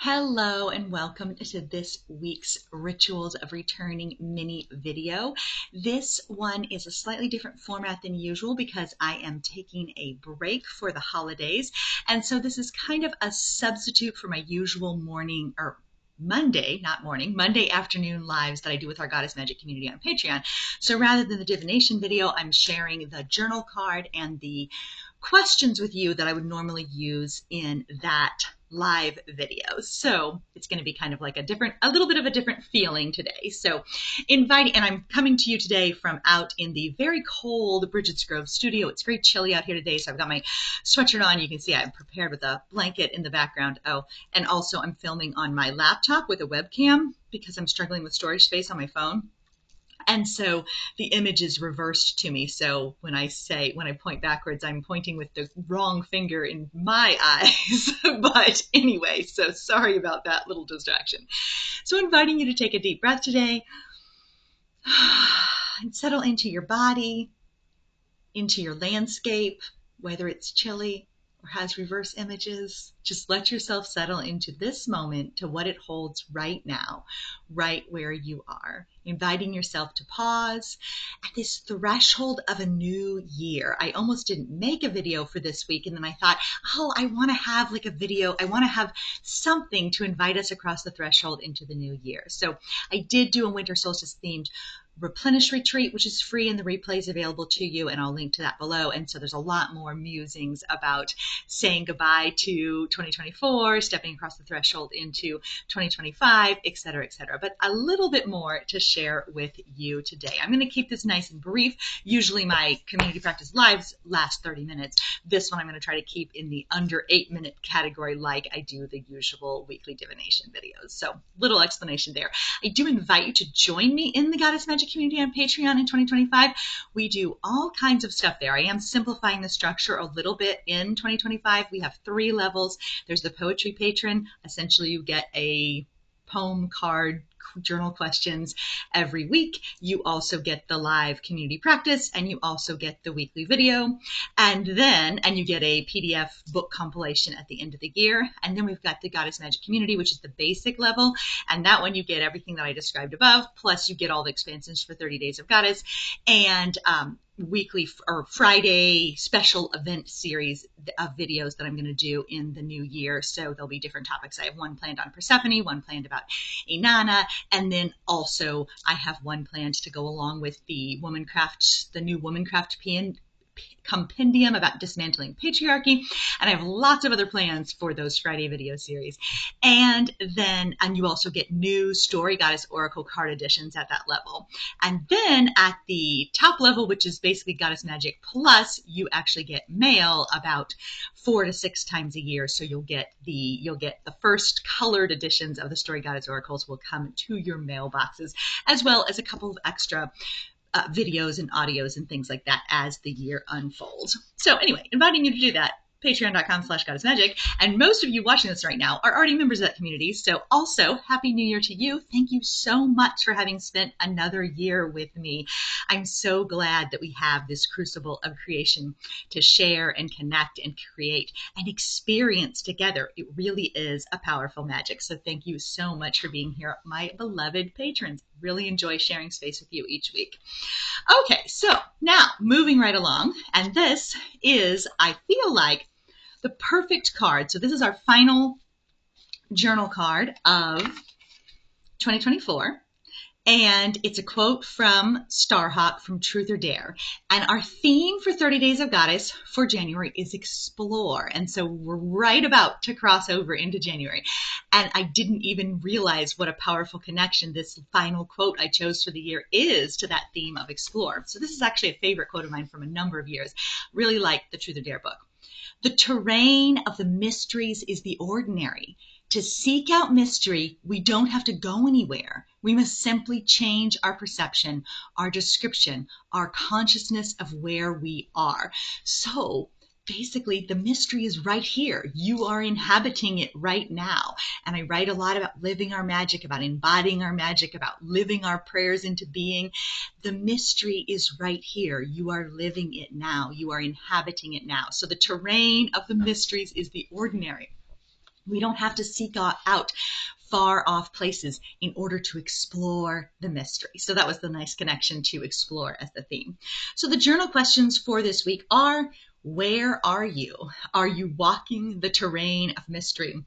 Hello and welcome to this week's Rituals of Returning mini video. This one is a slightly different format than usual because I am taking a break for the holidays. And so this is kind of a substitute for my usual morning or Monday afternoon lives that I do with our Goddess Magic community on Patreon. So rather than the divination video, I'm sharing the journal card and the questions with you that I would normally use in that live video. So it's going to be kind of like a little bit of a different feeling today. So and I'm coming to you today from out in the very cold Bridget's Grove studio. It's very chilly out here today, so I've got my sweatshirt on. You can see I'm prepared with a blanket in the background. Oh, and also I'm filming on my laptop with a webcam because I'm struggling with storage space on my phone. And so the image is reversed to me. So when I point backwards, I'm pointing with the wrong finger in my eyes. But anyway, so sorry about that little distraction. So inviting you to take a deep breath today and settle into your body, into your landscape, whether it's chilly or has reverse images. Just let yourself settle into this moment, to what it holds right now, right where you are. Inviting yourself to pause at this threshold of a new year. I almost didn't make a video for this week, and then I thought, I want to have like a video. I want to have something to invite us across the threshold into the new year. So I did do a winter solstice themed Replenish retreat, which is free, and the replay is available to you, and I'll link to that below. And so there's a lot more musings about saying goodbye to 2024, stepping across the threshold into 2025, et cetera, et cetera. But a little bit more to share with you today. I'm going to keep this nice and brief. Usually my community practice lives last 30 minutes. This one I'm going to try to keep in the under 8-minute category, like I do the usual weekly divination videos. So little explanation there. I do invite you to join me in the Goddess Magic community on Patreon in 2025. We do all kinds of stuff there. I am simplifying the structure a little bit in 2025. We have 3 levels. There's the poetry patron. Essentially, you get a poem card, journal questions every week. You also get the live community practice, and you also get the weekly video, and you get a PDF book compilation at the end of the year. And then we've got the Goddess Magic community, which is the basic level, and that one you get everything that I described above, plus you get all the expansions for 30 Days of Goddess, and weekly or Friday special event series of videos that I'm going to do in the new year. So there'll be different topics. I have one planned on Persephone, one planned about Inanna, and then also I have one planned to go along with the new Womancraft compendium about dismantling patriarchy, and I have lots of other plans for those Friday video series. And you also get new Story Goddess Oracle card editions at that level. And then at the top level, which is basically Goddess Magic Plus, you actually get mail about 4 to 6 times a year. So you'll get the first colored editions of the Story Goddess Oracles will come to your mailboxes, as well as a couple of extra videos and audios and things like that as the year unfolds. So anyway, inviting you to do that. Patreon.com/goddessmagic. And most of you watching this right now are already members of that community. So also, Happy New Year to you. Thank you so much for having spent another year with me. I'm so glad that we have this crucible of creation to share and connect and create and experience together. It really is a powerful magic. So thank you so much for being here, my beloved patrons. Really enjoy sharing space with you each week. Okay, so now moving right along, and this is, I feel like, the perfect card. So this is our final journal card of 2024. And it's a quote from Starhawk from Truth or Dare. And our theme for 30 Days of Goddess for January is explore. And so we're right about to cross over into January. And I didn't even realize what a powerful connection this final quote I chose for the year is to that theme of explore. So this is actually a favorite quote of mine from a number of years. Really like the Truth or Dare book. The terrain of the mysteries is the ordinary. To seek out mystery, we don't have to go anywhere. We must simply change our perception, our description, our consciousness of where we are. So basically, the mystery is right here. You are inhabiting it right now. And I write a lot about living our magic, about embodying our magic, about living our prayers into being. The mystery is right here. You are living it now. You are inhabiting it now. So the terrain of the mysteries is the ordinary. We don't have to seek out far off places in order to explore the mystery. So that was the nice connection to explore as the theme. So the journal questions for this week are, where are you? Are you walking the terrain of mystery?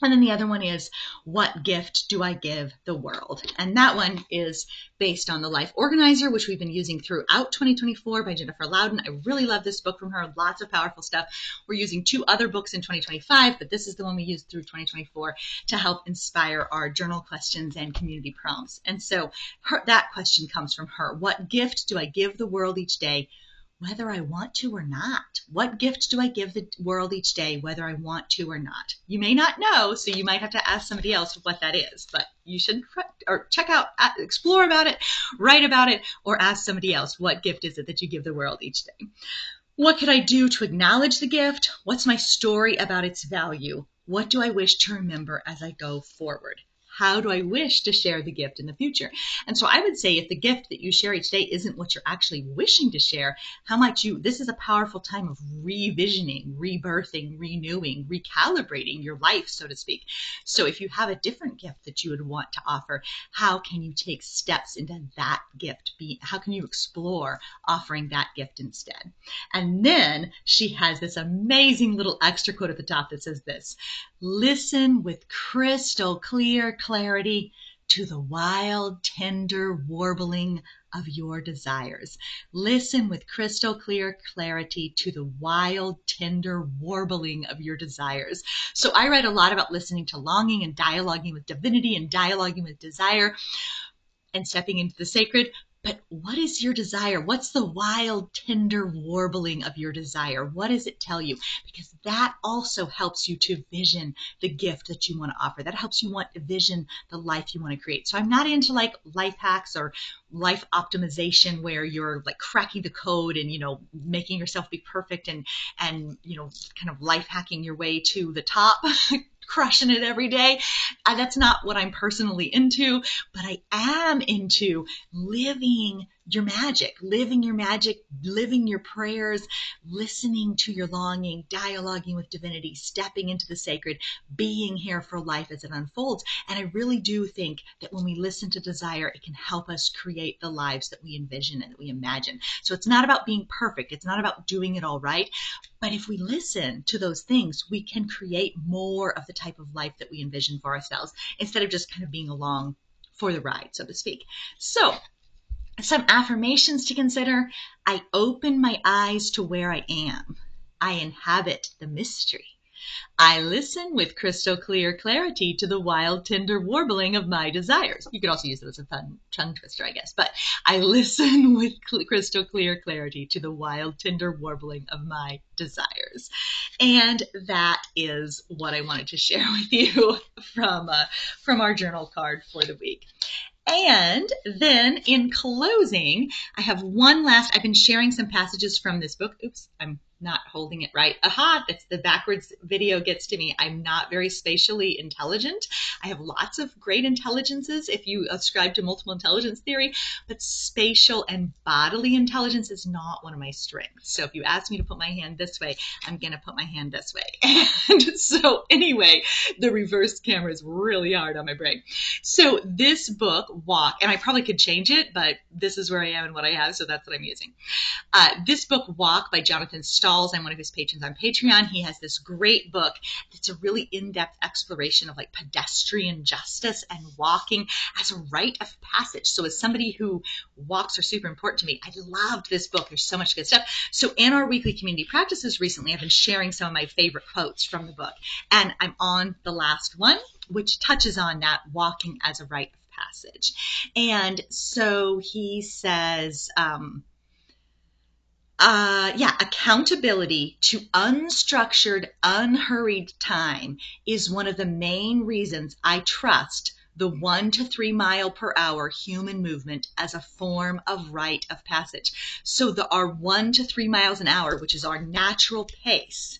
And then the other one is, what gift do I give the world? And that one is based on the Life Organizer, which we've been using throughout 2024 by Jennifer Loudon. I really love this book from her. Lots of powerful stuff. We're using 2 other books in 2025, but this is the one we used through 2024 to help inspire our journal questions and community prompts. And so that question comes from her. What gift do I give the world each day, whether I want to or not? What gift do I give the world each day, whether I want to or not? You may not know, so you might have to ask somebody else what that is, but you should or check out, explore about it, write about it, or ask somebody else, what gift is it that you give the world each day? What could I do to acknowledge the gift? What's my story about its value? What do I wish to remember as I go forward? How do I wish to share the gift in the future? And so I would say, if the gift that you share each day isn't what you're actually wishing to share, how might you, this is a powerful time of revisioning, rebirthing, renewing, recalibrating your life, so to speak. So if you have a different gift that you would want to offer, how can you take steps into that gift? How can you explore offering that gift instead? And then she has this amazing little extra quote at the top that says this: listen with crystal clear clarity to the wild, tender warbling of your desires. Listen with crystal clear clarity to the wild, tender warbling of your desires. So I write a lot about listening to longing and dialoguing with divinity and dialoguing with desire and stepping into the sacred. But what is your desire? What's the wild, tender warbling of your desire? What does it tell you? Because that also helps you to vision the gift that you want to offer. That helps you want to vision the life you want to create. So I'm not into like life hacks or life optimization where you're like cracking the code and, making yourself be perfect and, kind of life hacking your way to the top. Crushing it every day. That's not what I'm personally into, but I am into living your magic, living your prayers, listening to your longing, dialoguing with divinity, stepping into the sacred, being here for life as it unfolds. And I really do think that when we listen to desire, it can help us create the lives that we envision and that we imagine. So it's not about being perfect. It's not about doing it all right. But if we listen to those things, we can create more of the type of life that we envision for ourselves instead of just kind of being along for the ride, so to speak. So some affirmations to consider. I open my eyes to where I am. I inhabit the mystery. I listen with crystal clear clarity to the wild, tender warbling of my desires. You could also use it as a fun tongue twister, I guess. But I listen with crystal clear clarity to the wild, tender warbling of my desires. And that is what I wanted to share with you from our journal card for the week. And then in closing, I have one last, I've been sharing some passages from this book. Oops, I'm not holding it right. Aha, that's the backwards video gets to me. I'm not very spatially intelligent. I have lots of great intelligences if you ascribe to multiple intelligence theory, but spatial and bodily intelligence is not one of my strengths. So if you ask me to put my hand this way, I'm going to put my hand this way. And so anyway, the reverse camera is really hard on my brain. So this book, Walk, and I probably could change it, but this is where I am and what I have, so that's what I'm using. This book, Walk, by Jonathan Stalls, I'm one of his patrons on Patreon. He has this great book that's a really in-depth exploration of like pedestrian justice and walking as a rite of passage. So as somebody who walks are super important to me, I loved this book. There's so much good stuff. So in our weekly community practices recently, I've been sharing some of my favorite quotes from the book. And I'm on the last one, which touches on that walking as a rite of passage. And so he says, accountability to unstructured, unhurried time is one of the main reasons I trust the 1 to 3 mile per hour human movement as a form of rite of passage. So our 1 to 3 miles an hour, which is our natural pace,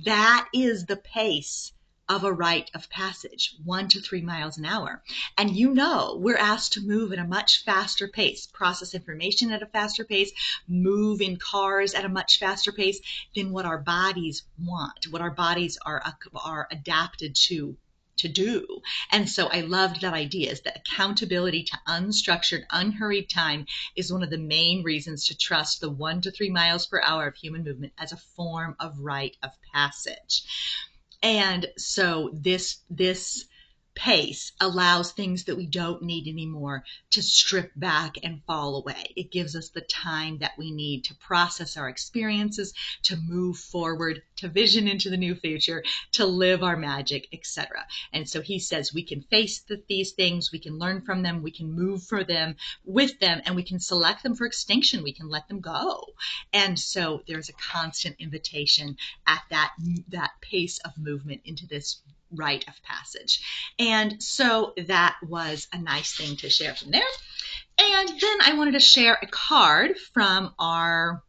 that is the pace of a rite of passage, 1 to 3 miles an hour. And we're asked to move at a much faster pace, process information at a faster pace, move in cars at a much faster pace than what our bodies want, what our bodies are adapted to do. And so I loved that idea, is that accountability to unstructured, unhurried time is one of the main reasons to trust the 1 to 3 miles per hour of human movement as a form of rite of passage. And so this pace allows things that we don't need anymore to strip back and fall away. It gives us the time that we need to process our experiences, to move forward, to vision into the new future, to live our magic, etc. And so he says we can face these things, we can learn from them, we can move for them, with them, and we can select them for extinction. We can let them go. And so there's a constant invitation at that pace of movement into this rite of passage. And so that was a nice thing to share from there. And then I wanted to share a card from our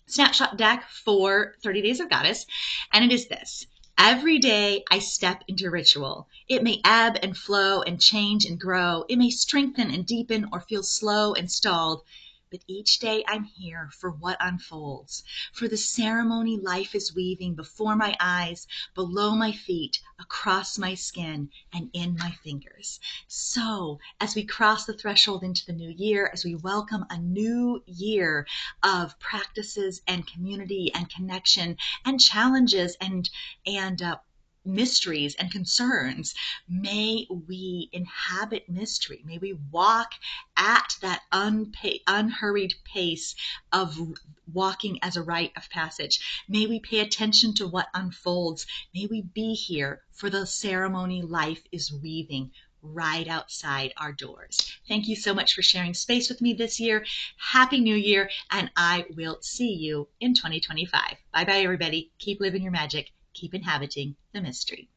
snapshot deck for 30 Days of Goddess. And it is this: every day I step into ritual. It may ebb and flow and change and grow. It may strengthen and deepen or feel slow and stalled. But each day I'm here for what unfolds, for the ceremony life is weaving before my eyes, below my feet, across my skin, and in my fingers. So as we cross the threshold into the new year, as we welcome a new year of practices and community and connection and challenges and mysteries and concerns, may we inhabit mystery. May we walk at that unhurried pace of walking as a rite of passage. May we pay attention to what unfolds. May we be here for the ceremony life is weaving right outside our doors. Thank you so much for sharing space with me this year. Happy New Year, and I will see you in 2025. Bye-bye, everybody. Keep living your magic. Keep inhabiting the mystery.